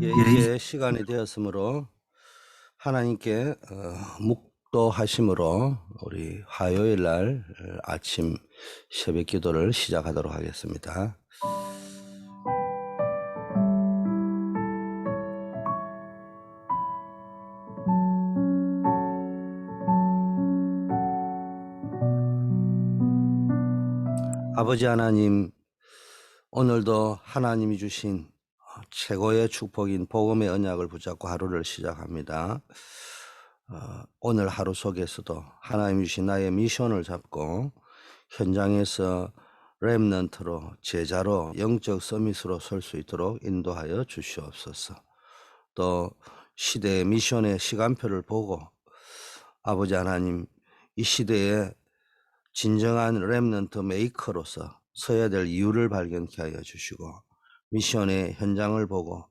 이제 시간이 되었으므로 하나님께 묵도하심으로 우리 화요일 날 아침 새벽 기도를 시작하도록 하겠습니다. 아버지 하나님, 오늘도 하나님이 주신 최고의 축복인 복음의 언약을 붙잡고 하루를 시작합니다. 오늘 하루 속에서도 하나님이 주신 나의 미션을 잡고 현장에서 렘넌트로, 제자로, 영적 서밋으로 설 수 있도록 인도하여 주시옵소서. 또 시대의 미션의 시간표를 보고 아버지 하나님, 이 시대에 진정한 렘넌트 메이커로서 서야 될 이유를 발견케 하여 주시고, 미션의 현장을 보고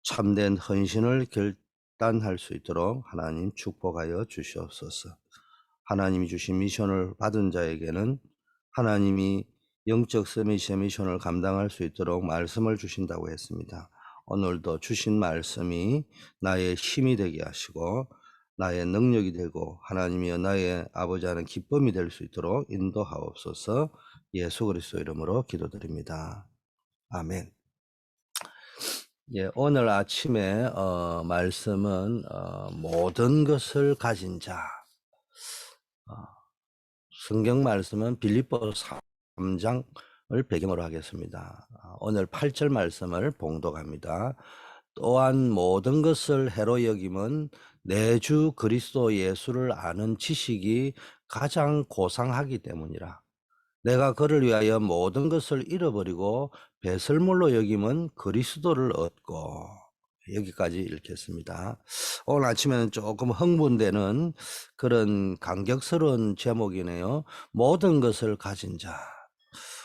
참된 헌신을 결단할 수 있도록 하나님 축복하여 주시옵소서. 하나님이 주신 미션을 받은 자에게는 하나님이 영적 서밋의 미션을 감당할 수 있도록 말씀을 주신다고 했습니다. 오늘도 주신 말씀이 나의 힘이 되게 하시고 나의 능력이 되고 하나님이여 나의 아버지 하는 기쁨이 될 수 있도록 인도하옵소서. 예수 그리스도 이름으로 기도드립니다. 아멘. 오늘 아침에 말씀은 모든 것을 가진 자. 성경 말씀은 빌립보 3장을 배경으로 하겠습니다. 오늘 8절 말씀을 봉독합니다. 또한 모든 것을 해로 여김은 내 주 그리스도 예수를 아는 지식이 가장 고상하기 때문이라. 내가 그를 위하여 모든 것을 잃어버리고 배설물로 여김은 그리스도를 얻고. 여기까지 읽겠습니다. 오늘 아침에는 조금 흥분되는 그런 감격스러운 제목이네요. 모든 것을 가진 자.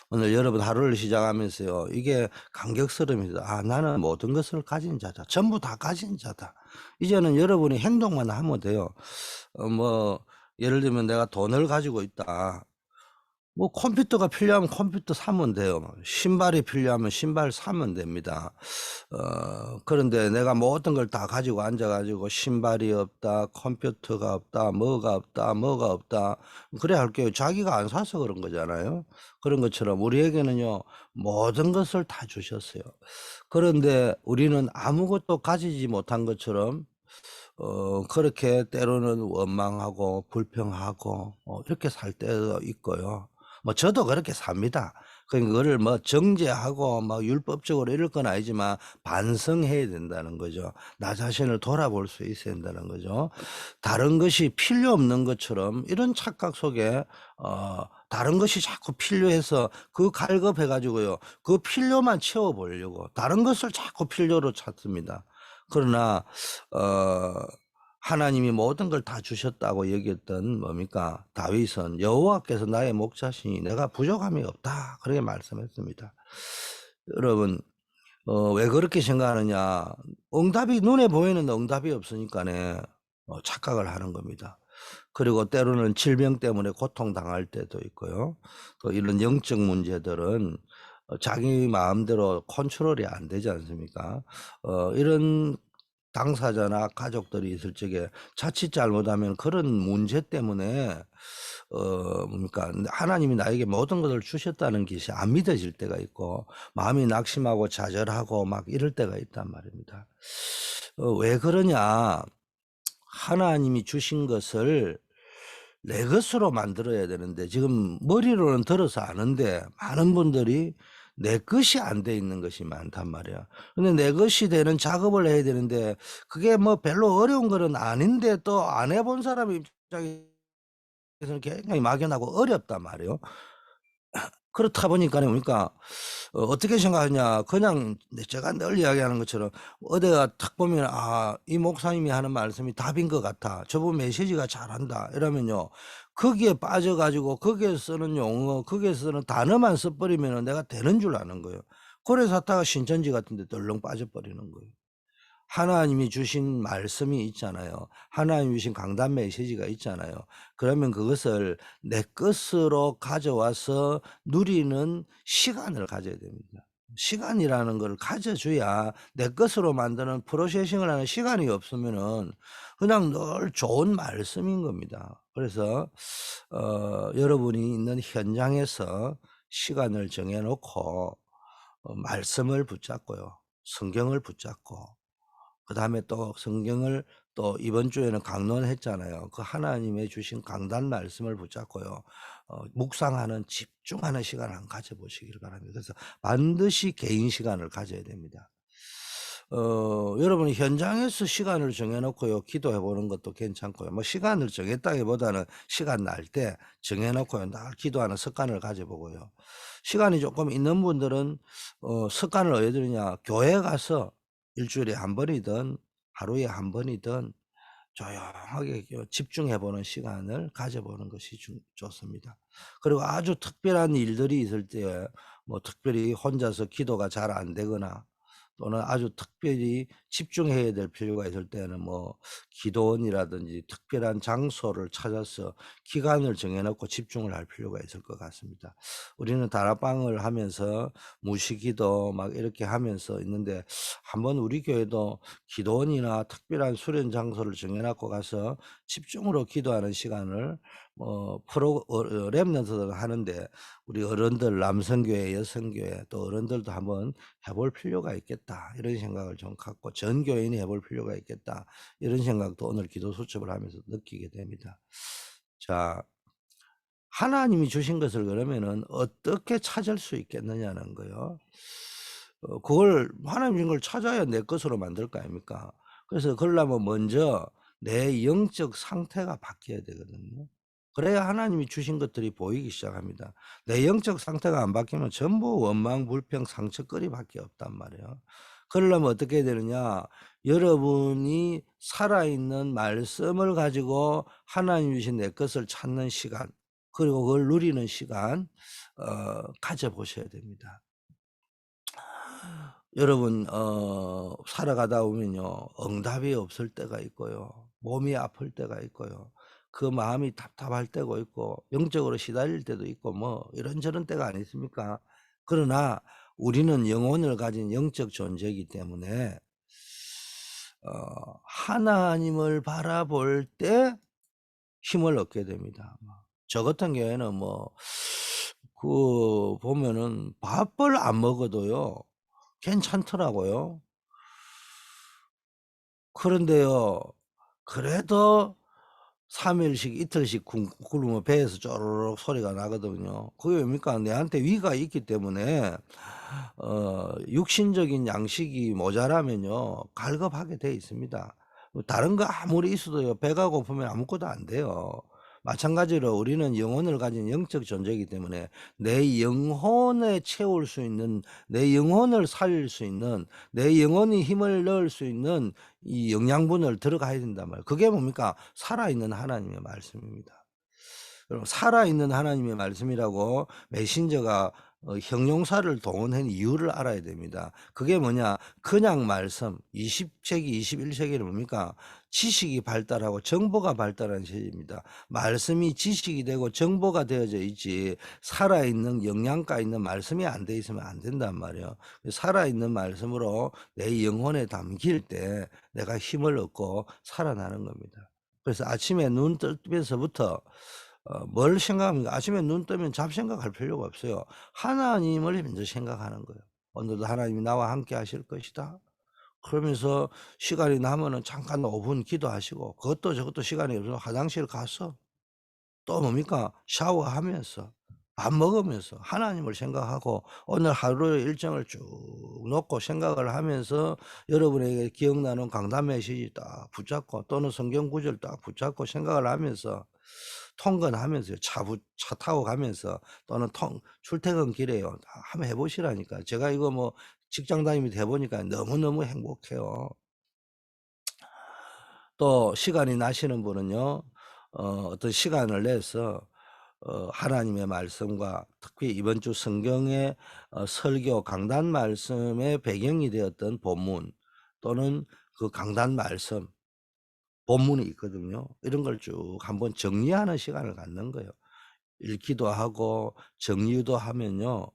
오늘 여러분 하루를 시작하면서요, 이게 감격스러움이다. 나는 모든 것을 가진 자다. 전부 다 가진 자다. 이제는 여러분이 행동만 하면 돼요. 예를 들면 내가 돈을 가지고 있다. 컴퓨터가 필요하면 컴퓨터 사면 돼요. 신발이 필요하면 신발 사면 됩니다. 그런데 내가 어떤 걸 다 가지고 앉아가지고 신발이 없다, 컴퓨터가 없다, 뭐가 없다. 그래 할게요. 자기가 안 사서 그런 거잖아요. 그런 것처럼 우리에게는요, 모든 것을 다 주셨어요. 그런데 우리는 아무것도 가지지 못한 것처럼 그렇게 때로는 원망하고 불평하고 이렇게 살 때도 있고요. 저도 그렇게 삽니다. 그거를 정죄하고 율법적으로 이럴 건 아니지만 반성해야 된다는 거죠. 나 자신을 돌아볼 수 있어야 된다는 거죠. 다른 것이 필요 없는 것처럼 이런 착각 속에 다른 것이 자꾸 필요해서 그 갈급해가지고요, 그 필요만 채워보려고 다른 것을 자꾸 필요로 찾습니다. 그러나 하나님이 모든 걸 다 주셨다고 여겼던 뭡니까? 다윗은 여호와께서 나의 목자시니 내가 부족함이 없다, 그렇게 말씀했습니다. 여러분, 왜 그렇게 생각하느냐? 응답이 눈에 보이는 응답이 없으니까네 착각을 하는 겁니다. 그리고 때로는 질병 때문에 고통당할 때도 있고요. 또 이런 영적 문제들은 자기 마음대로 컨트롤이 안 되지 않습니까? 이런 당사자나 가족들이 있을 적에 자칫 잘못하면 그런 문제 때문에 하나님이 나에게 모든 것을 주셨다는 것이 안 믿어질 때가 있고 마음이 낙심하고 좌절하고 이럴 때가 있단 말입니다. 왜 그러냐? 하나님이 주신 것을 내 것으로 만들어야 되는데 지금 머리로는 들어서 아는데 많은 분들이 내 것이 안 돼 있는 것이 많단 말이야. 근데 내 것이 되는 작업을 해야 되는데 그게 별로 어려운 거는 아닌데 또 안 해본 사람 입장에서는 굉장히 막연하고 어렵단 말이에요. 그렇다 보니까 어떻게 생각하냐, 그냥 제가 늘 이야기하는 것처럼 어디가 탁 보면 이 목사님이 하는 말씀이 답인 것 같아, 저분 메시지가 잘한다 이러면요, 거기에 빠져가지고 거기에 쓰는 용어, 거기에 쓰는 단어만 써버리면 내가 되는 줄 아는 거예요. 그래서 하다가 신천지 같은 데 덜렁 빠져버리는 거예요. 하나님이 주신 말씀이 있잖아요. 하나님이 주신 강단 메시지가 있잖아요. 그러면 그것을 내 것으로 가져와서 누리는 시간을 가져야 됩니다. 시간이라는 걸 가져줘야 내 것으로 만드는 프로세싱을 하는 시간이 없으면은 그냥 늘 좋은 말씀인 겁니다. 그래서 여러분이 있는 현장에서 시간을 정해 놓고 말씀을 붙잡고요. 성경을 붙잡고 그다음에 또 성경을 또 이번 주에는 강론했잖아요. 그 하나님의 주신 강단 말씀을 붙잡고요. 묵상하는 집중하는 시간을 한번 가져 보시기를 바랍니다. 그래서 반드시 개인 시간을 가져야 됩니다. 여러분이 현장에서 시간을 정해 놓고요. 기도해 보는 것도 괜찮고요. 뭐 시간을 정했다기보다는 시간 날 때 정해 놓고요. 날 기도하는 습관을 가져 보고요. 시간이 조금 있는 분들은 습관을 어디에 두느냐. 교회 가서 일 주일에 한 번이든 하루에 한 번이든 조용하게 집중해 보는 시간을 가져 보는 것이 좋습니다. 그리고 아주 특별한 일들이 있을 때 뭐 특별히 혼자서 기도가 잘 안 되거나 또는 아주 특별히 집중해야 될 필요가 있을 때는 뭐 기도원이라든지 특별한 장소를 찾아서 기간을 정해 놓고 집중을 할 필요가 있을 것 같습니다. 우리는 다락방을 하면서 무시기도 막 이렇게 하면서 있는데 한번 우리 교회도 기도원이나 특별한 수련 장소를 정해 놓고 가서 집중으로 기도하는 시간을 렘넌트들 하는데 우리 어른들 남성교회, 여성교회 또 어른들도 한번 해볼 필요가 있겠다. 이런 생각을 좀 갖고 전 교인이 해볼 필요가 있겠다. 이런 생각도 오늘 기도 수첩을 하면서 느끼게 됩니다. 자, 하나님이 주신 것을 그러면은 어떻게 찾을 수 있겠느냐는 거요. 그걸 하나님 주신 걸 찾아야 내 것으로 만들 거 아닙니까? 그래서 그러려면 먼저 내 영적 상태가 바뀌어야 되거든요. 그래야 하나님이 주신 것들이 보이기 시작합니다. 내 영적 상태가 안 바뀌면 전부 원망, 불평, 상처거리밖에 없단 말이에요. 그러려면 어떻게 해야 되느냐? 여러분이 살아있는 말씀을 가지고 하나님 주신 내 것을 찾는 시간 그리고 그걸 누리는 시간 가져 보셔야 됩니다. 여러분 살아가다 보면요. 응답이 없을 때가 있고요. 몸이 아플 때가 있고요. 그 마음이 답답할 때가 있고 영적으로 시달릴 때도 있고 뭐 이런저런 때가 아니십니까? 그러나 우리는 영혼을 가진 영적 존재이기 때문에 하나님을 바라볼 때 힘을 얻게 됩니다. 저 같은 경우에는 뭐 보면은 밥을 안 먹어도요 괜찮더라고요. 그런데요 그래도 3 일씩 이틀씩 굶으면 배에서 쪼르륵 소리가 나거든요. 그게 뭡니까? 내한테 위가 있기 때문에 육신적인 양식이 모자라면요 갈급하게 돼 있습니다. 다른 거 아무리 있어도요 배가 고프면 아무것도 안 돼요. 마찬가지로 우리는 영혼을 가진 영적 존재이기 때문에 내 영혼에 채울 수 있는 내 영혼을 살릴 수 있는 내 영혼이 힘을 넣을 수 있는 이 영양분을 들어가야 된단 말이에요. 그게 뭡니까? 살아있는 하나님의 말씀입니다. 여러분 살아있는 하나님의 말씀이라고 메신저가 형용사를 동원한 이유를 알아야 됩니다. 그게 뭐냐? 그냥 말씀 20 세기 21 세기는 뭡니까? 지식이 발달하고 정보가 발달한 시대입니다. 말씀이 지식이 되고 정보가 되어져 있지 살아있는 영양가 있는 말씀이 안 돼 있으면 안 된단 말이에요. 살아있는 말씀으로 내 영혼에 담길 때 내가 힘을 얻고 살아나는 겁니다. 그래서 아침에 눈 뜨면서부터 뭘 생각합니까? 아침에 눈 뜨면 잡생각할 필요가 없어요. 하나님을 먼저 생각하는 거예요. '오늘도 하나님이 나와 함께 하실 것이다.' 그러면서 시간이 나면은 잠깐 5분 기도하시고 그것도 저것도 시간이 없으면 화장실 가서 또 뭡니까? 샤워하면서 밥 먹으면서 하나님을 생각하고 오늘 하루의 일정을 쭉 놓고 생각을 하면서 여러분에게 기억나는 강단 메시지 딱 붙잡고 또는 성경 구절 딱 붙잡고 생각을 하면서 통근하면서요. 차 타고 가면서 또는 출퇴근길에요. 한번 해 보시라니까요. 제가 이거 뭐 직장 다니면서 해 보니까 너무너무 행복해요. 또 시간이 나시는 분은요. 어떤 시간을 내서 하나님의 말씀과 특히 이번 주 성경의 설교 강단 말씀의 배경이 되었던 본문 또는 그 강단 말씀 본문이 있거든요. 이런 걸 쭉 한번 정리하는 시간을 갖는 거예요. 읽기도 하고 정리도 하면요.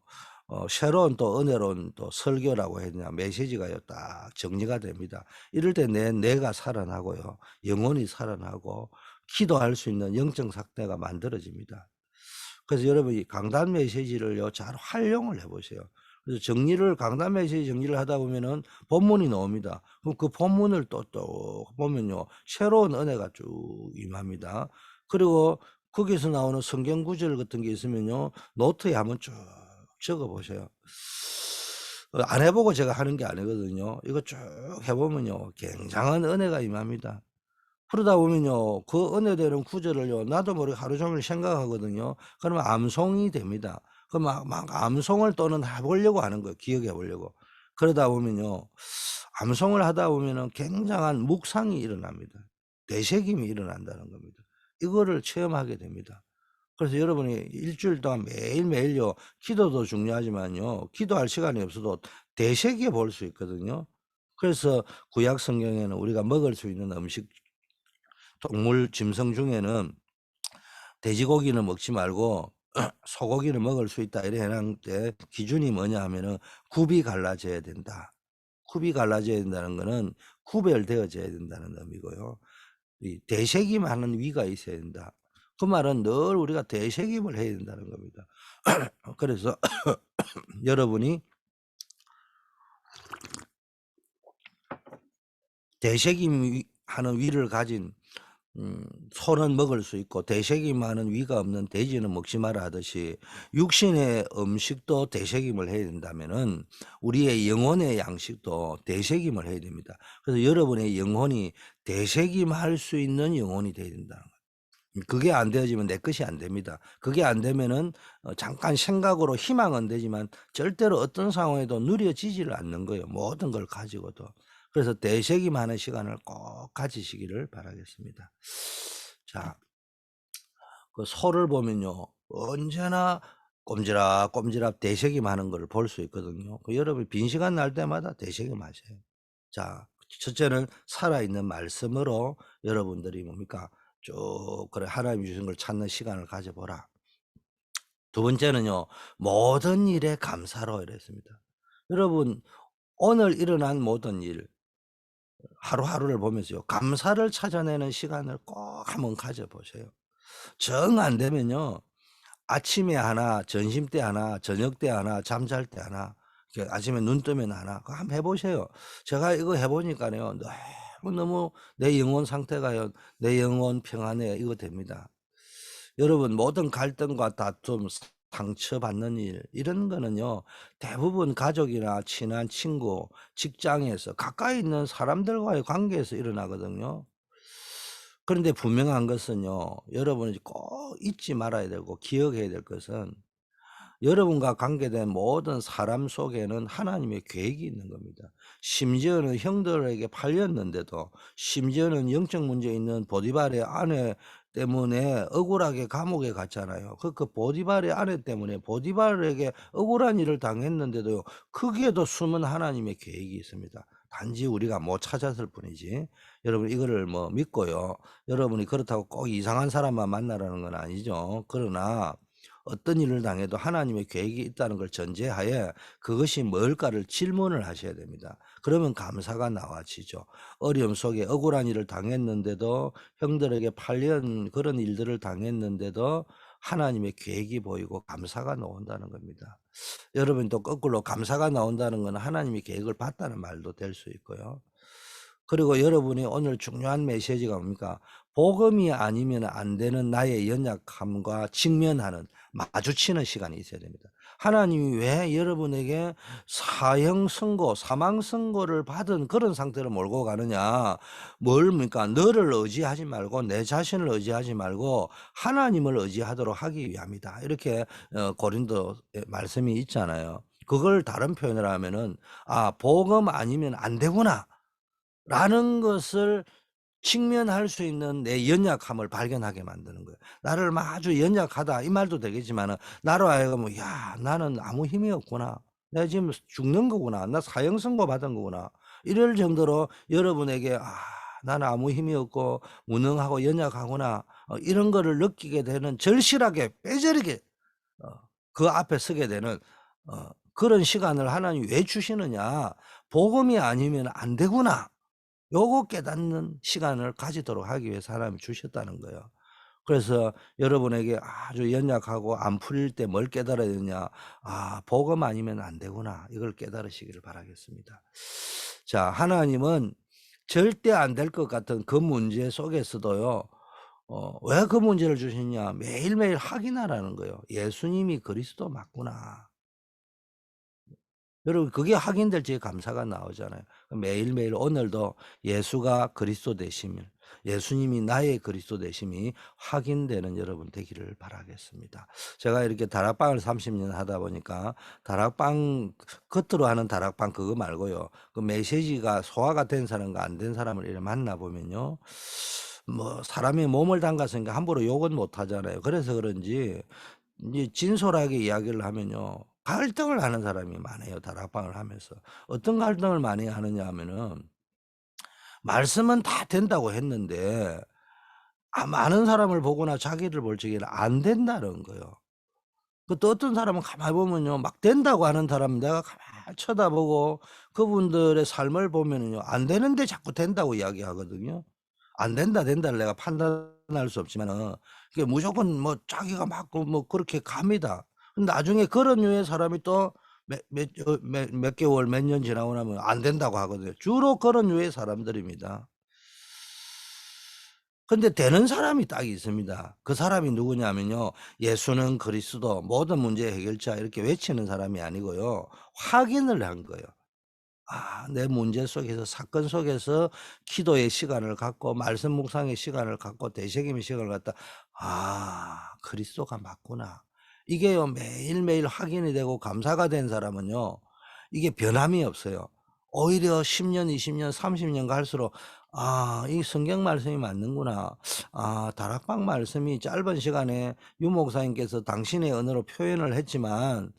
새로운 또 은혜로운 또 설교라고 해야 되나 메시지가요 딱 정리가 됩니다. 이럴 때 내가 살아나고요. 영혼이 살아나고 기도할 수 있는 영적 상태가 만들어집니다. 그래서 여러분 이 강단 메시지를요 잘 활용을 해 보세요. 그래서 강단 메시지 정리를 하다 보면은 본문이 나옵니다. 그럼 그 본문을 또 보면요 새로운 은혜가 쭉 임합니다. 그리고 거기서 나오는 성경 구절 같은 게 있으면요 노트에 한번 쭉 적어 보세요. 안 해 보고 제가 하는 게 아니거든요. 이거 쭉 해 보면요 굉장한 은혜가 임합니다. 그러다 보면요 그 은혜되는 구절을요 나도 모르게 하루 종일 생각하거든요. 그러면 암송이 됩니다. 그럼 막 암송을 또는 해 보려고 하는 거예요, 기억해 보려고. 그러다 보면요 암송을 하다 보면은 굉장한 묵상이 일어납니다. 되새김이 일어난다는 겁니다. 이거를 체험하게 됩니다. 그래서 여러분이 일주일 동안 매일매일요 기도도 중요하지만요 기도할 시간이 없어도 되새겨 볼 수 있거든요. 그래서 구약 성경에는 우리가 먹을 수 있는 음식 동물 짐승 중에는 돼지고기는 먹지 말고 소고기를 먹을 수 있다 이래 해 놨을 때 기준이 뭐냐 하면은 굽이 갈라져야 된다. 굽이 갈라져야 된다는 거는 구별되어져야 된다는 의미고요. 이 되새김하는 위가 있어야 된다. 그 말은 늘 우리가 되새김을 해야 된다는 겁니다. 그래서 여러분이 하는 위를 가진 소는 먹을 수 있고 되새김하는 위가 없는 돼지는 먹지 마라 하듯이 육신의 음식도 되새김을 해야 된다면은 우리의 영혼의 양식도 되새김을 해야 됩니다. 그래서 여러분의 영혼이 되새김할 수 있는 영혼이 돼야 된다는 거예요. 그게 안 되어지면 내 것이 안 됩니다. 그게 안 되면은 잠깐 생각으로 희망은 되지만 절대로 어떤 상황에도 누려지지를 않는 거예요, 모든 걸 가지고도. 그래서 되새김하는 시간을 꼭 가지시기를 바라겠습니다. 자, 그 소를 보면요. 언제나 꼼지락꼼지락 되새김하는 걸 볼 수 있거든요. 그 여러분 빈 시간 날 때마다 되새김하세요. 자, 첫째는 살아있는 말씀으로 여러분들이 뭡니까? 쭉 그래 하나님이 주신 걸 찾는 시간을 가져 보라. 두 번째는요. 모든 일에 감사로 이랬습니다. 여러분 오늘 일어난 모든 일 하루하루를 보면서요. 감사를 찾아내는 시간을 꼭 한번 가져 보세요. 정 안 되면요. 아침에 하나, 점심때 하나, 저녁때 하나, 잠잘 때 하나, 이렇게 아침에 눈 뜨면 하나, 그거 한번 해 보세요. 제가 이거 해 보니까요. 너무너무 내 영혼 상태가요. 내 영혼 평안에 이거 됩니다. 여러분 모든 갈등과 다툼, 상처받는 일 이런 거는요. 대부분 가족이나 친한 친구, 직장에서 가까이 있는 사람들과의 관계에서 일어나거든요. 그런데 분명한 것은요. 여러분이 꼭 잊지 말아야 되고 기억해야 될 것은 여러분과 관계된 모든 사람 속에는 하나님의 계획이 있는 겁니다. 심지어는 형들에게 팔렸는데도 심지어는 영적 문제 있는 보디발의 아내 때문에 억울하게 감옥에 갔잖아요. 그 보디발의 아내 때문에 보디발에게 억울한 일을 당했는데도요. 거기에도 숨은 하나님의 계획이 있습니다. 단지 우리가 못 찾았을 뿐이지. 여러분 이거를 뭐 믿고요. 여러분이 그렇다고 꼭 이상한 사람만 만나라는 건 아니죠. 그러나 어떤 일을 당해도 하나님의 계획이 있다는 걸 전제하에 그것이 뭘까를 질문을 하셔야 됩니다. 그러면 감사가 나와지죠. 어려움 속에 억울한 일을 당했는데도 형들에게 팔린 그런 일들을 당했는데도 하나님의 계획이 보이고 감사가 나온다는 겁니다. 여러분 또 거꾸로 감사가 나온다는 건 하나님의 계획을 봤다는 말도 될 수 있고요. 그리고 여러분이 오늘 중요한 메시지가 뭡니까? 복음이 아니면 안 되는 나의 연약함과 직면하는 마주치는 시간이 있어야 됩니다. 하나님이 왜 여러분에게 사형 선고, 사망 선고를 받은 그런 상태로 몰고 가느냐? 뭡니까? 너를 의지하지 말고 내 자신을 의지하지 말고 하나님을 의지하도록 하기 위함이다. 이렇게 고린도 말씀이 있잖아요. 그걸 다른 표현을 하면은 복음 아니면 안 되구나. 라는 것을 직면할 수 있는 내 연약함을 발견하게 만드는 거예요. 나를 막 아주 연약하다 이 말도 되겠지만은 나로 하여금 '야 나는 아무 힘이 없구나. 내가 지금 죽는 거구나. 나 사형 선고 받은 거구나.' 이럴 정도로 여러분에게 '나는 아무 힘이 없고 무능하고 연약하구나.' 이런 거를 느끼게 되는 절실하게 뼈저리게 그 앞에 서게 되는 그런 시간을 하나님이 왜 주시느냐. 복음이 아니면 안 되구나. 요거 깨닫는 시간을 가지도록 하기 위해서 하나님이 주셨다는 거예요. 그래서 여러분에게 아주 연약하고 안 풀릴 때 뭘 깨달아야 되냐. '아 복음 아니면 안 되구나.' 이걸 깨달으시기를 바라겠습니다. 자, 하나님은 절대 안 될 것 같은 그 문제 속에서도요. 왜 그 문제를 주셨냐. 매일매일 확인하라는 거예요. '예수님이 그리스도 맞구나.' 여러분 그게 확인될 적에 감사가 나오잖아요. 매일매일 오늘도 예수가 그리스도 되심을, 예수님이 나의 그리스도 되심이 확인되는 여러분 되기를 바라겠습니다. 제가 이렇게 다락방을 30년 하다 보니까 다락방 겉으로 하는 다락방 그거 말고요. 그 메시지가 소화가 된 사람과 안 된 사람을 이렇게 만나 보면요. 뭐 사람이 몸을 담갔으니까 함부로 욕은 못 하잖아요. 그래서 그런지 이제 진솔하게 이야기를 하면요. 갈등을 하는 사람이 많아요, 다락방을 하면서. 어떤 갈등을 많이 하느냐 하면은 말씀은 다 된다고 했는데 많은 사람을 보거나 자기를 볼 적에는 안 된다는 거예요. 그 또 어떤 사람은 가만히 보면요. 막 된다고 하는 사람 내가 가만히 쳐다보고 그분들의 삶을 보면은요. 안 되는데 자꾸 된다고 이야기하거든요. 안 된다, 된다를 내가 판단할 수 없지만은 그게 무조건 뭐 자기가 막 그 뭐 그렇게 갑니다. 근데 나중에 그런 류의 사람이 또 몇 개월 몇 년 지나고 나면 안 된다고 하거든요. 주로 그런 류의 사람들입니다. 근데 되는 사람이 딱 있습니다. 그 사람이 누구냐면요. 예수는 그리스도 모든 문제의 해결자 이렇게 외치는 사람이 아니고요. 확인을 한 거예요. 내 문제 속에서 사건 속에서 기도의 시간을 갖고 말씀 묵상의 시간을 갖고 되새김의 시간을 갖다 '그리스도가 맞구나.' 이게요 매일매일 확인이 되고 감사가 된 사람은요. 이게 변함이 없어요. 오히려 10 년, 20 년, 30년 갈수록 '이 성경 말씀이 맞는구나. 다락방 말씀이 짧은 시간에 유 목사님께서 당신의 언어로 표현을 했지만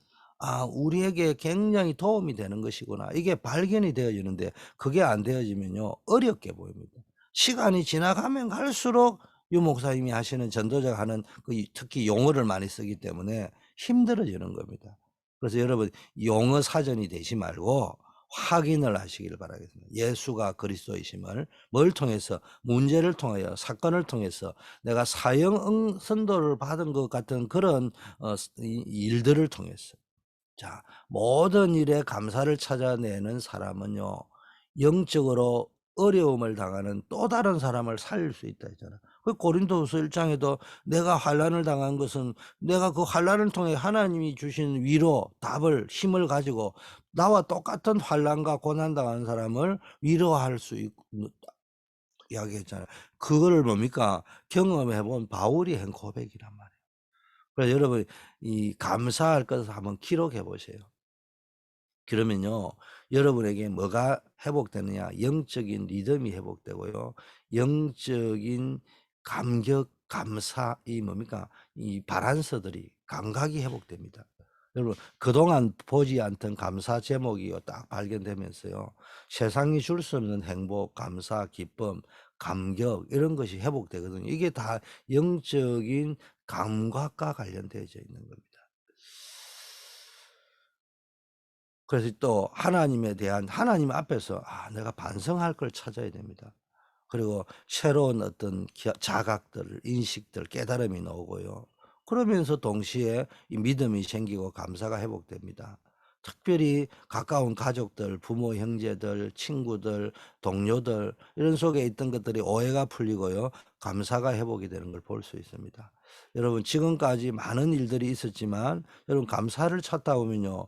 우리에게 굉장히 도움이 되는 것이구나.' 이게 발견이 되어지는데 그게 안 되어지면요 어렵게 보입니다. 시간이 지나가면 갈수록 유 목사님이 하시는 전도자가 하는 특히 용어를 많이 쓰기 때문에 힘들어지는 겁니다. 그래서 여러분 용어 사전이 되지 말고 확인을 하시기를 바라겠습니다. 예수가 그리스도이심을 뭘 통해서 문제를 통하여 사건을 통해서 내가 사형 선도를 받은 것 같은 그런 이 일들을 통해서 자, 모든 일에 감사를 찾아내는 사람은요, 영적으로 어려움을 당하는 또 다른 사람을 살릴 수 있다 했잖아요. 그 고린도후서 1장에도 내가 환난을 당한 것은 내가 그 환난을 통해 하나님이 주신 위로, 답을, 힘을 가지고 나와 똑같은 환난과 고난 당하는 사람을 위로할 수 있고 이야기했잖아요. 그거를 뭡니까? 경험해 본 바울이 한 고백이란 말이에요. 그래서 여러분 이 감사할 것을 한번 기록해 보세요. 그러면요. 여러분에게 뭐가 회복되느냐? 영적인 리듬이 회복되고요. 영적인 감격, 감사 이 뭡니까? 이 바란서들이 감각이 회복됩니다. 여러분 그동안 보지 않던 감사 제목이 딱 발견되면서요. 세상이 줄 수 없는 행복, 감사, 기쁨, 감격 이런 것이 회복되거든요. 이게 다 영적인 감각과 관련되어져 있는 겁니다. 그래서 또 하나님에 대한 하나님 앞에서 내가 반성할 걸 찾아야 됩니다. 그리고 새로운 어떤 자각들, 인식들, 깨달음이 나오고요. 그러면서 동시에 이 믿음이 생기고 감사가 회복됩니다. 특별히 가까운 가족들, 부모, 형제들, 친구들, 동료들 이런 속에 있던 것들이 오해가 풀리고요. 감사가 회복이 되는 걸 볼 수 있습니다. 여러분 지금까지 많은 일들이 있었지만 여러분 감사를 찾다 보면요.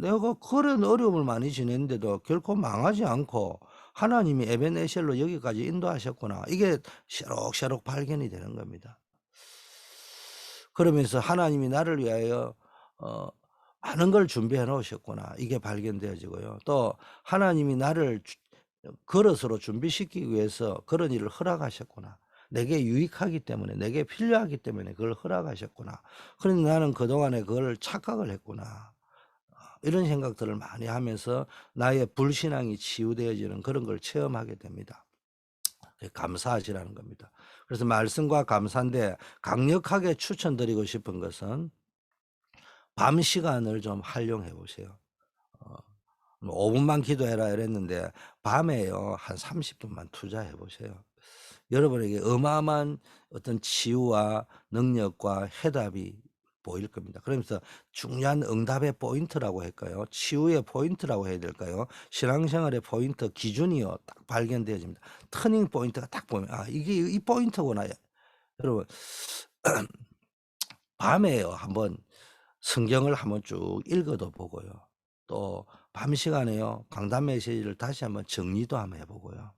내가 그런 어려움을 많이 지냈는데도 결코 망하지 않고 하나님이 에벤에셀로 여기까지 인도하셨구나. 이게 새록새록 발견이 되는 겁니다. 그러면서 하나님이 나를 위하여 어 많은 걸 준비해 놓으셨구나. 이게 발견되어지고요. 또 하나님이 나를 그릇으로 준비시키기 위해서 그런 일을 허락하셨구나. 내게 유익하기 때문에 내게 필요하기 때문에 그걸 허락하셨구나. 그런데 나는 그동안에 그걸 착각을 했구나. 이런 생각들을 많이 하면서 나의 불신앙이 치유되어지는 그런 걸 체험하게 됩니다. 감사하시라는 겁니다. 그래서 말씀과 감사인데 강력하게 추천드리고 싶은 것은 밤 시간을 좀 활용해 보세요. 어 뭐 5 분만 기도해라 이랬는데 밤에요 한 30 분만 투자해 보세요. 여러분에게 어마어마한 어떤 치유와 능력과 해답이 보일 겁니다. 그러면서 중요한 응답의 포인트라고 할까요? 치유의 포인트라고 해야 될까요? 신앙생활의 포인트 기준이요 딱 발견되어집니다. 터닝 포인트가 딱 보면 '아 이게 이 포인트구나.' 여러분 밤에요 한번 성경을 한번 쭉 읽어도 보고요. 또 밤 시간에요 강단 메시지를 다시 한번 정리도 한번 해 보고요.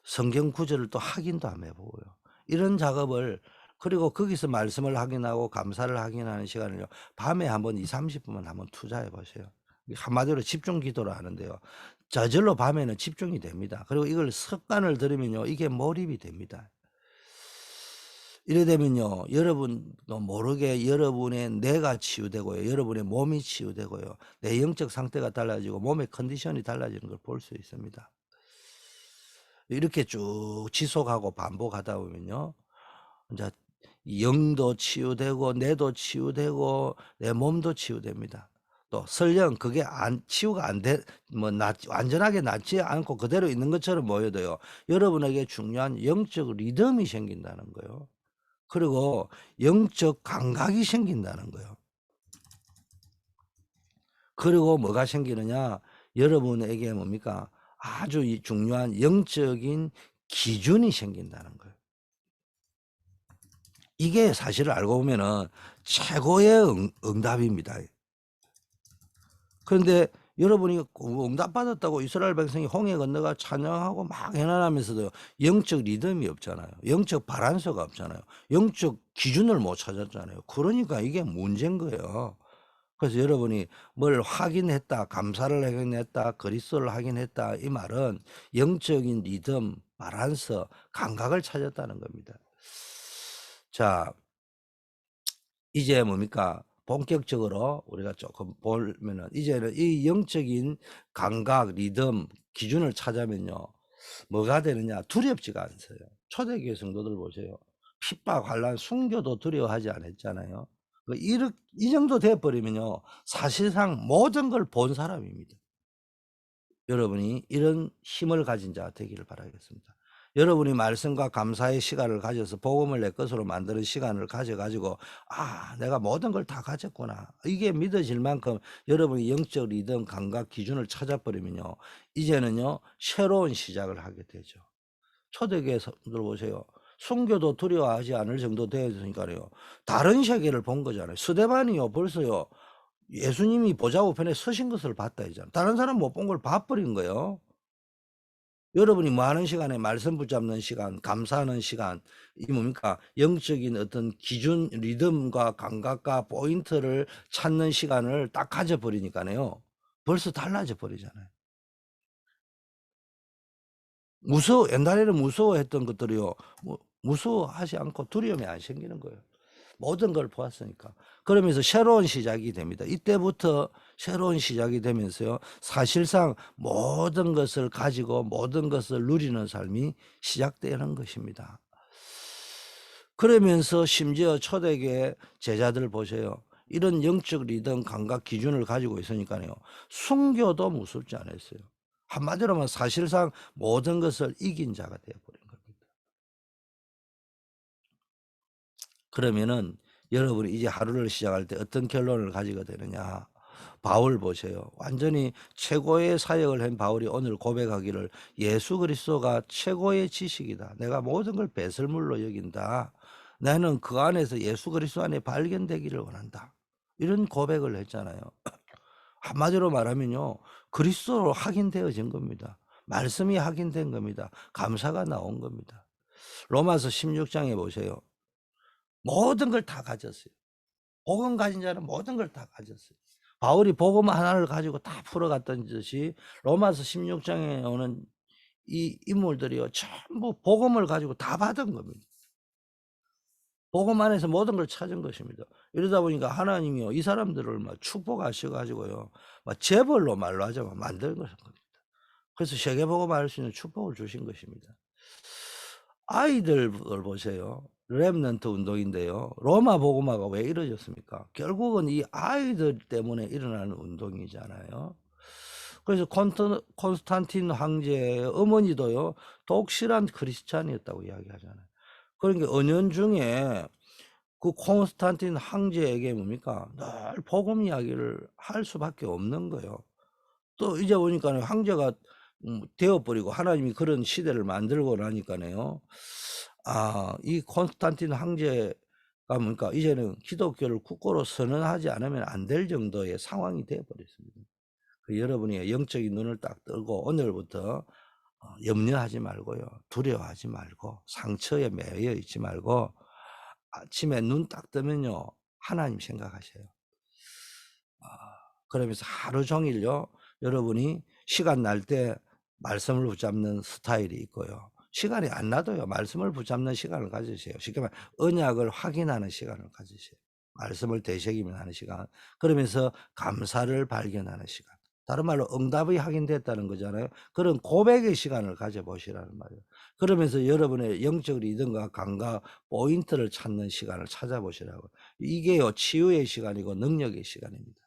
성경 구절을 또 확인도 한번 해 보고요. 이런 작업을 그리고 거기서 말씀을 확인하고 감사를 확인하는 시간을요. 밤에 한번 2-30 분만 한번 투자해 보세요. 이 한마디로 집중 기도를 하는데요. 저절로 밤에는 집중이 됩니다. 그리고 이걸 습관을 들이면요. 이게 몰입이 됩니다. 이래 되면요. 여러분도 모르게 여러분의 뇌가 치유되고요. 여러분의 몸이 치유되고요. 내 영적 상태가 달라지고 몸의 컨디션이 달라지는 걸 볼 수 있습니다. 이렇게 쭉 지속하고 반복하다 보면요. 인자 영도 치유되고 뇌도 치유되고 내 몸도 치유됩니다. 또 설령 그게 안 치유가 안 돼 뭐 완전하게 낫지 않고 그대로 있는 것처럼 보여도요. 여러분에게 중요한 영적 리듬이 생긴다는 거예요. 그리고 영적 감각이 생긴다는 거예요. 그리고 뭐가 생기느냐? 여러분에게 뭡니까? 아주 이 중요한 영적인 기준이 생긴다는 거예요. 이게 사실을 알고 보면은 최고의 응답입니다. 그런데 여러분이 응답받았다고 이스라엘 백성이 홍해 건너가 찬양하고 막 해나가면서도 영적 리듬이 없잖아요. 영적 바란스가 없잖아요. 영적 기준을 못 찾았잖아요. 그러니까 이게 문제인 거예요. 그래서 여러분이 뭘 확인했다, 감사를 확인했다, 그리스도를 확인했다 이 말은 영적인 리듬, 바란스, 감각을 찾았다는 겁니다. 자 이제 뭡니까? 본격적으로 우리가 조금 보면은 이제는 이 영적인 감각, 리듬, 기준을 찾으면요. 뭐가 되느냐? 두렵지가 않으세요. 초대교회 성도들 보세요. 핍박, 환란, 순교도 두려워하지 않았잖아요. 이 정도 돼 버리면요. 사실상 모든 걸 본 사람입니다. 여러분이 이런 힘을 가진 자가 되기를 바라겠습니다. 여러분이 말씀과 감사의 시간을 가져서 복음을 내 것으로 만드는 시간을 가져 가지고 '아 내가 모든 걸 다 가졌구나.' 이게 믿어질 만큼 여러분이 영적 리듬 감각 기준을 찾아 버리면요. 이제는요 새로운 시작을 하게 되죠. 초대교회 성도들 보세요. 순교도 두려워하지 않을 정도 되었으니까요. 다른 세계를 본 거잖아요. 스데반이요 벌써요 예수님이 보좌 우편에 서신 것을 봤다 했잖아요. 다른 사람 못 본 걸 봐 버린 거예요. 여러분이 뭐 하는 시간에 말씀 붙잡는 시간, 감사하는 시간, 이 뭡니까? 영적인 어떤 기준, 리듬과 감각과 포인트를 찾는 시간을 딱 가져 버리니까요. 벌써 달라져 버리잖아요. 옛날에는 무서워했던 것들이요. 무서워하지 않고 두려움이 안 생기는 거예요. 모든 걸 보았으니까. 그러면서 새로운 시작이 됩니다. 이때부터 새로운 시작이 되면서요. 사실상 모든 것을 가지고 모든 것을 누리는 삶이 시작되는 것입니다. 그러면서 심지어 초대교회 제자들 보세요. 이런 영적 리듬 감각 기준을 가지고 있으니까요. 순교도 무섭지 않았어요. 한마디로 하면 사실상 모든 것을 이긴 자가 되어 버린 겁니다. 그러면은 여러분이 이제 하루를 시작할 때 어떤 결론을 가지게 되느냐. 바울 보세요. 완전히 최고의 사역을 한 바울이 오늘 고백하기를 예수 그리스도가 최고의 지식이다. 내가 모든 걸 배설물로 여긴다. 나는 그 안에서 예수 그리스도 안에 발견되기를 원한다. 이런 고백을 했잖아요. 한마디로 말하면요. 그리스도로 확인되어진 겁니다. 말씀이 확인된 겁니다. 감사가 나온 겁니다. 로마서 16장에 보세요. 모든 걸 다 가졌어요. 복음 가진 자는 모든 걸 다 가졌어요. 바울이 복음 하나를 가지고 다 풀어갔던 듯이 로마서 16장에 오는 이 인물들이요. 전부 복음을 가지고 다 받은 겁니다. 복음 안에서 모든 걸 찾은 것입니다. 이러다 보니까 하나님이요. 이 사람들을 막 축복하셔 가지고요. 막 재벌로 말로 하자면 만든 것인 겁니다. 그래서 세계복음을 할 수 있는 축복을 주신 것입니다. 아이들을 보세요. 렘넌트 운동인데요. 로마 복음화가 왜 이루어졌습니까? 결국은 이 아이들 때문에 일어나는 운동이잖아요. 그래서 콘스탄틴 황제의 어머니도요, 독실한 크리스찬이었다고 이야기하잖아요. 그러니까 은연중에 그 콘스탄틴 황제에게 뭡니까? 늘 복음 이야기를 할 수밖에 없는 거예요. 또 이제 보니까는 황제가 되어버리고 하나님이 그런 시대를 만들고 나니까요. 이 콘스탄틴 황제가 뭡니까? 이제는 기독교를 국고로 선언하지 않으면 안 될 정도의 상황이 되어 버렸습니다. 여러분이 영적인 눈을 딱 뜨고 오늘부터 염려하지 말고요. 두려워하지 말고 상처에 매여 있지 말고 아침에 눈 딱 뜨면요. 하나님 생각하세요. 그러면서 하루 종일요. 여러분이 시간 날 때 말씀을 붙잡는 스타일이 있고요. 시간이 안 나도요. 말씀을 붙잡는 시간을 가지세요. 쉽게 말해 언약을 확인하는 시간을 가지세요. 말씀을 되새기면하는 시간. 그러면서 감사를 발견하는 시간. 다른 말로 응답이 확인됐다는 거잖아요. 그런 고백의 시간을 가져보시라는 말이에요. 그러면서 여러분의 영적 리듬과 감각, 포인트를 찾는 시간을 찾아보시라고. 이게요. 치유의 시간이고 능력의 시간입니다.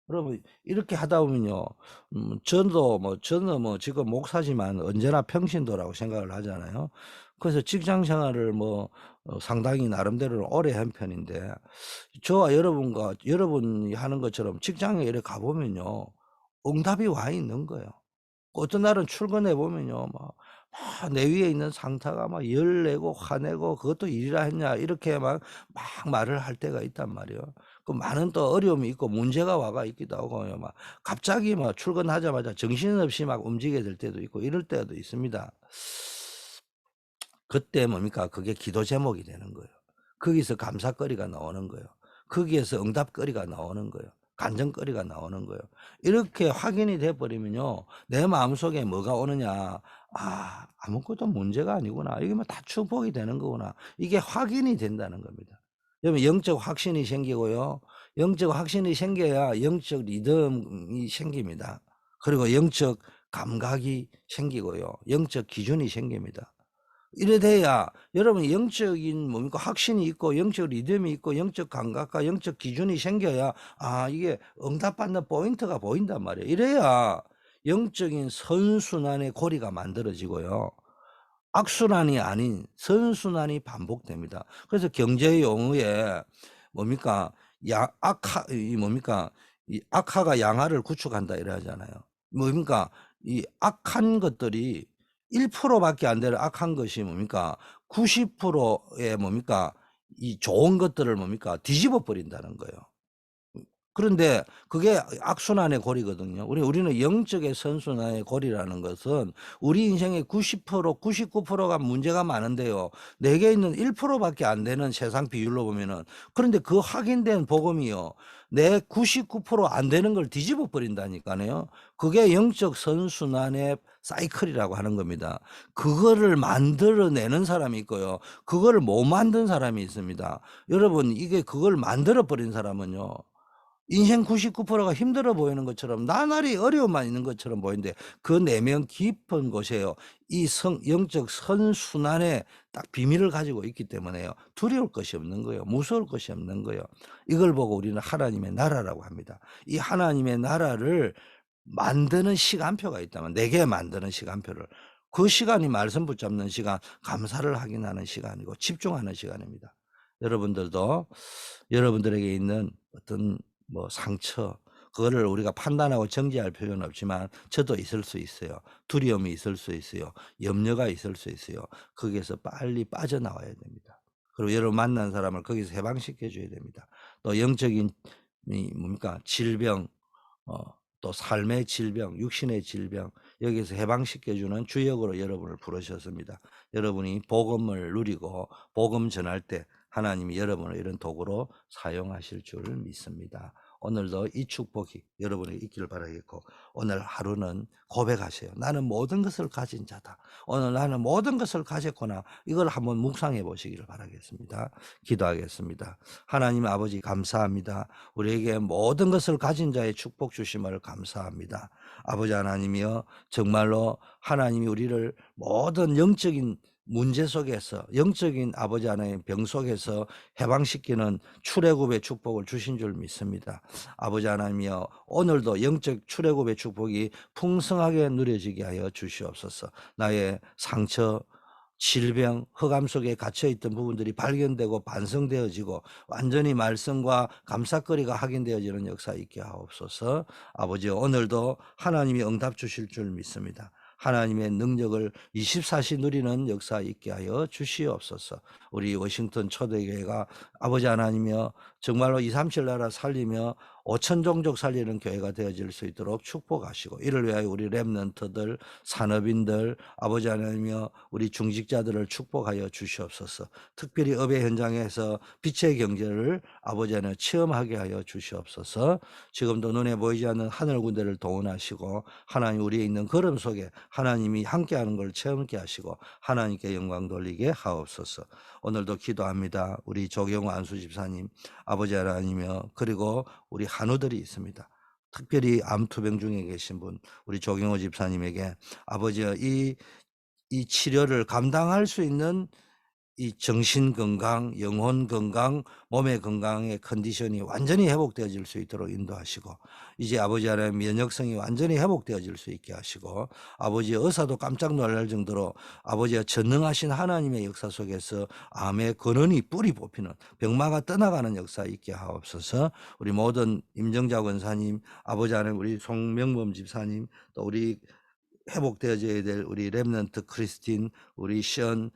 여러분 이렇게 하다 보면요. 저는 지금 목사지만 언제나 평신도라고 생각을 하잖아요. 그래서 직장 생활을 상당히 나름대로는 오래 한 편인데 저와 여러분과 여러분이 하는 것처럼 직장에 이렇게 가 보면요. 응답이 와 있는 거예요. 어떤 날은 출근해 보면요. 내 위에 있는 상사가 막 열내고 화내고 "그것도 일이라 했냐." 이렇게 막 말을 할 때가 있단 말이에요. 그 많은 또 어려움이 있고 문제가 와가 있기도 하고요. 갑자기 출근하자마자 정신없이 막 움직이게 될 때도 있고 이럴 때도 있습니다. 그때 뭡니까? 그게 기도 제목이 되는 거예요. 거기서 감사거리가 나오는 거예요. 거기에서 응답거리가 나오는 거예요. 간증거리가 나오는 거예요. 이렇게 확인이 돼 버리면요. 내 마음속에 뭐가 오느냐. '아무것도 문제가 아니구나. 이게 다 축복이 되는 거구나.' 이게 확인이 된다는 겁니다. 여러분 영적 확신이 생기고요. 영적 확신이 생겨야 영적 리듬이 생깁니다. 그리고 영적 감각이 생기고요. 영적 기준이 생깁니다. 이래 돼야 여러분이 영적인 확신이 있고 영적 리듬이 있고 영적 감각과 영적 기준이 생겨야 이게 응답받는 포인트가 보인단 말이에요. 이래야 영적인 선순환의 고리가 만들어지고요. 악순환이 아닌 선순환이 반복됩니다. 그래서 경제 용어에 뭡니까? 야 악하 이 뭡니까? 이 악하가 양하를 구축한다 이래 하잖아요. 뭡니까? 이 악한 것들이 1% 밖에 안 되는 악한 것이 뭡니까? 90%의 이 좋은 것들을 뒤집어 버린다는 거예요. 그런데 그게 악순환의 고리거든요. 우리는 영적의 선순환의 고리라는 것은 우리 인생의 90% 99%가 문제가 많은데요. 내게 있는 1% 밖에 안 되는 세상 비율로 보면은 그런데 그 확인된 복음이요. 내 99% 안 되는 걸 뒤집어 버린다니까요. 그게 영적 선순환의 사이클이라고 하는 겁니다. 그거를 만들어내는 사람이 있고요. 그거를 못 만든 사람이 있습니다. 여러분 이게 그걸 만들어 버린 사람은요. 인생 99%가 힘들어 보이는 것처럼 나날이 어려움만 있는 것처럼 보이는데 그 내면 깊은 곳에요. 이 영적 선순환의 딱 비밀을 가지고 있기 때문에요. 두려울 것이 없는 거예요. 무서울 것이 없는 거예요. 이걸 보고 우리는 하나님의 나라라고 합니다. 이 하나님의 나라를 만드는 시간표가 있다면 내게 만드는 시간표를 그 시간이 말씀 붙잡는 시간, 감사를 확인하는 시간이고 집중하는 시간입니다. 여러분들도 여러분들에게 있는 어떤 상처 그거를 우리가 판단하고 정지할 필요는 없지만 저도 있을 수 있어요. 두려움이 있을 수 있어요. 염려가 있을 수 있어요. 거기에서 빨리 빠져나와야 됩니다. 그리고 여러분 만난 사람을 거기서 해방시켜 줘야 됩니다. 또 영적인 질병 또 삶의 질병, 육신의 질병 여기에서 해방시켜 주는 주역으로 여러분을 부르셨습니다. 여러분이 복음을 누리고 복음 전할 때 하나님이 여러분을 이런 도구로 사용하실 줄 믿습니다. 오늘도 이 축복이 여러분에게 있기를 바라겠고 오늘 하루는 고백하세요. 나는 모든 것을 가진 자다. 오늘 나는 모든 것을 가졌구나. 이걸 한번 묵상해 보시기를 바라겠습니다. 기도하겠습니다. 하나님 아버지 감사합니다. 우리에게 모든 것을 가진 자의 축복 주심을 감사합니다. 아버지 하나님이여 정말로 하나님이 우리를 모든 영적인 문제 속에서 영적인 아버지 하나님 병 속에서 해방시키는 출애굽의 축복을 주신 줄 믿습니다. 아버지 하나님이여 오늘도 영적 출애굽의 축복이 풍성하게 누려지게 하여 주시옵소서. 나의 상처, 질병, 흑암 속에 갇혀 있던 부분들이 발견되고 반성되어지고 완전히 말씀과 감사거리가 확인되어지는 역사 있게 하옵소서. 아버지 오늘도 하나님이 응답 주실 줄 믿습니다. 하나님의 능력을 24시 누리는 역사 있게 하여 주시옵소서. 우리 워싱턴 초대교회가 아버지 하나님이여 정말로 237 나라 살리며 5천 종족 살리는 교회가 되어질 수 있도록 축복하시고 이를 위하여 우리 렘넌트들, 산업인들, 아버지 하나님이여 우리 중직자들을 축복하여 주시옵소서. 특별히 업의 현장에서 빛의 경제를 아버지 하나님 체험하게 하여 주시옵소서. 지금도 눈에 보이지 않는 하늘 군대를 동원하시고 하나님 우리에 있는 걸음 속에 하나님이 함께하는 걸 체험케 하시고 하나님께 영광 돌리게 하옵소서. 오늘도 기도합니다. 우리 조경호 안수 집사님, 아버지 하나님이여 그리고 우리 한우들이 있습니다. 특별히 암투병 중에 계신 분 우리 조경호 집사님에게 아버지여 이 치료를 감당할 수 있는 이 정신 건강, 영혼 건강, 몸의 건강의 컨디션이 완전히 회복되어질 수 있도록 인도하시고 이제 아버지 하나님 면역성이 완전히 회복되어질 수 있게 하시고 아버지 의사도 깜짝 놀랄 정도로 아버지가 전능하신 하나님의 역사 속에서 암의 근원이 뿌리 뽑히는 병마가 떠나가는 역사 있게 하옵소서. 우리 모든 임정자 권사님, 아버지 하나님 우리 송명범 집사님 또 우리 회복되어져야 될 우리 렘넌트 크리스틴, 우리 시언,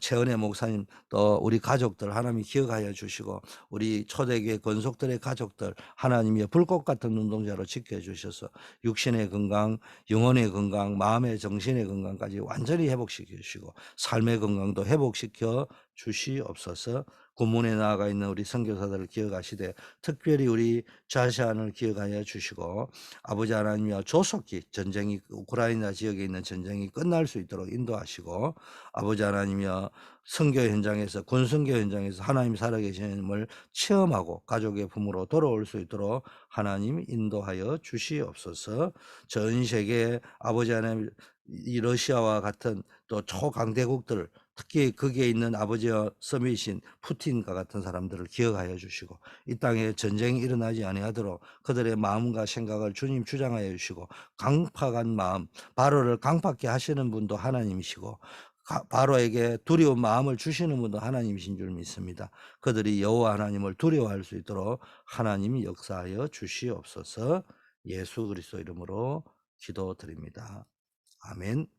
최은혜 목사님 또 우리 가족들 하나님이 기억하여 주시고 우리 초대교회 권속들의 가족들 하나님이 불꽃 같은 눈동자로 지켜주셔서 육신의 건강, 영혼의 건강, 마음의 정신의 건강까지 완전히 회복시켜 주시고 삶의 건강도 회복시켜 주시옵소서. 군문에 나아가 있는 우리 선교사들을 기억하시되 특별히 우리 자시안을 기억하여 주시고 아버지 하나님이여 조속히 전쟁이 우크라이나 지역에 있는 전쟁이 끝날 수 있도록 인도하시고 아버지 하나님이여 선교 현장에서 군선교 현장에서 하나님 살아계심을 체험하고 가족의 품으로 돌아올 수 있도록 하나님 인도하여 주시옵소서. 전 세계 아버지 하나님 이 러시아와 같은 또 초강대국들 특히 거기에 있는 아버지와 섬이신 푸틴과 같은 사람들을 기억하여 주시고 이 땅에 전쟁이 일어나지 아니하도록 그들의 마음과 생각을 주님 주장하여 주시고 강팍한 마음 바로를 강팍케 하시는 분도 하나님이시고 바로에게 두려운 마음을 주시는 분도 하나님이신 줄 믿습니다. 그들이 여호와 하나님을 두려워할 수 있도록 하나님이 역사하여 주시옵소서. 예수 그리스도 이름으로 기도드립니다. 아멘.